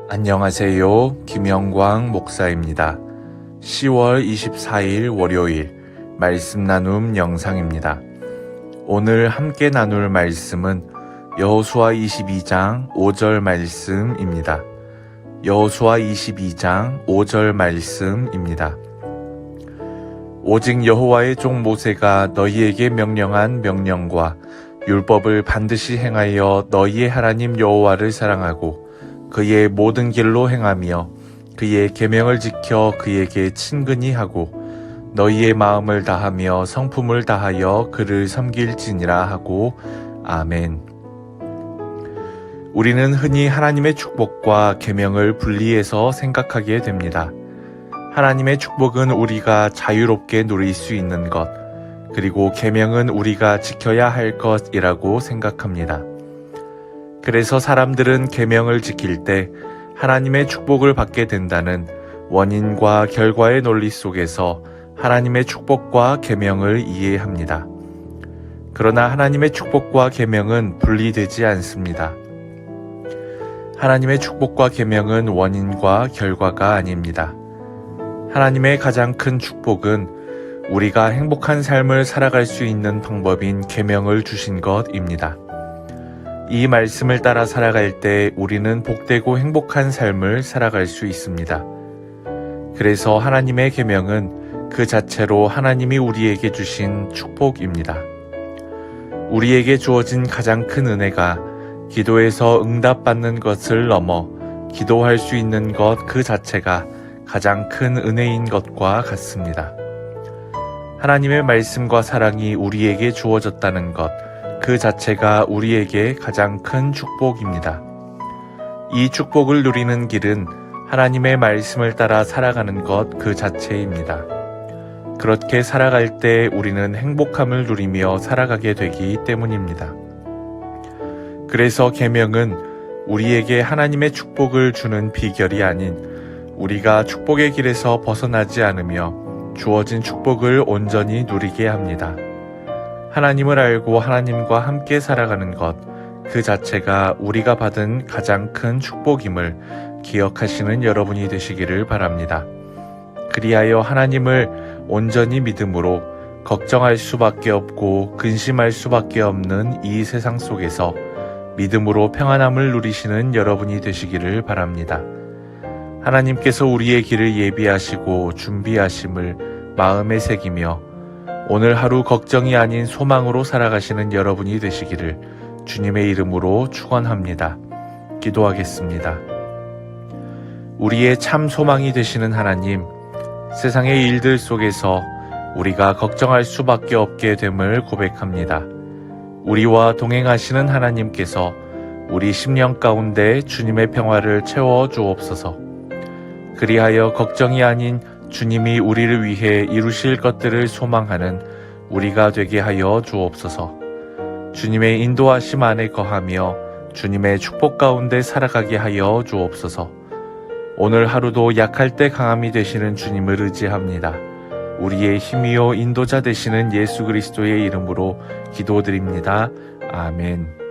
안녕하세요. 김영광 목사입니다. 10월 24일 월요일 말씀 나눔 영상입니다. 오늘 함께 나눌 말씀은 여호수아 22장 5절 말씀입니다. 여호수아 22장 5절 말씀입니다. 오직 여호와의 종 모세가 너희에게 명령한 명령과 율법을 반드시 행하여 너희의 하나님 여호와를 사랑하고 그의 모든 길로 행하며 그의 계명을 지켜 그에게 친근히 하고 너희의 마음을 다하며 성품을 다하여 그를 섬길지니라 하고 아멘. 우리는 흔히 하나님의 축복과 계명을 분리해서 생각하게 됩니다. 하나님의 축복은 우리가 자유롭게 누릴 수 있는 것, 그리고 계명은 우리가 지켜야 할 것이라고 생각합니다. 그래서 사람들은 계명을 지킬 때 하나님의 축복을 받게 된다는 원인과 결과의 논리 속에서 하나님의 축복과 계명을 이해합니다. 그러나 하나님의 축복과 계명은 분리되지 않습니다. 하나님의 축복과 계명은 원인과 결과가 아닙니다. 하나님의 가장 큰 축복은 우리가 행복한 삶을 살아갈 수 있는 방법인 계명을 주신 것입니다. 이 말씀을 따라 살아갈 때 우리는 복되고 행복한 삶을 살아갈 수 있습니다. 그래서 하나님의 계명은 그 자체로 하나님이 우리에게 주신 축복입니다. 우리에게 주어진 가장 큰 은혜가 기도에서 응답받는 것을 넘어 기도할 수 있는 것 그 자체가 가장 큰 은혜인 것과 같습니다. 하나님의 말씀과 사랑이 우리에게 주어졌다는 것, 그 자체가 우리에게 가장 큰 축복입니다. 이 축복을 누리는 길은 하나님의 말씀을 따라 살아가는 것 그 자체입니다. 그렇게 살아갈 때 우리는 행복함을 누리며 살아가게 되기 때문입니다. 그래서 계명은 우리에게 하나님의 축복을 주는 비결이 아닌 우리가 축복의 길에서 벗어나지 않으며 주어진 축복을 온전히 누리게 합니다. 하나님을 알고 하나님과 함께 살아가는 것, 그 자체가 우리가 받은 가장 큰 축복임을 기억하시는 여러분이 되시기를 바랍니다. 그리하여 하나님을 온전히 믿음으로 걱정할 수밖에 없고 근심할 수밖에 없는 이 세상 속에서 믿음으로 평안함을 누리시는 여러분이 되시기를 바랍니다. 하나님께서 우리의 길을 예비하시고 준비하심을 마음에 새기며 오늘 하루 걱정이 아닌 소망으로 살아가시는 여러분이 되시기를 주님의 이름으로 축원합니다. 기도하겠습니다. 우리의 참 소망이 되시는 하나님, 세상의 일들 속에서 우리가 걱정할 수밖에 없게 됨을 고백합니다. 우리와 동행하시는 하나님께서 우리 심령 가운데 주님의 평화를 채워 주옵소서. 그리하여 걱정이 아닌 주님이 우리를 위해 이루실 것들을 소망하는 우리가 되게 하여 주옵소서. 주님의 인도하심 안에 거하며 주님의 축복 가운데 살아가게 하여 주옵소서. 오늘 하루도 약할 때 강함이 되시는 주님을 의지합니다. 우리의 힘이요 인도자 되시는 예수 그리스도의 이름으로 기도드립니다. 아멘.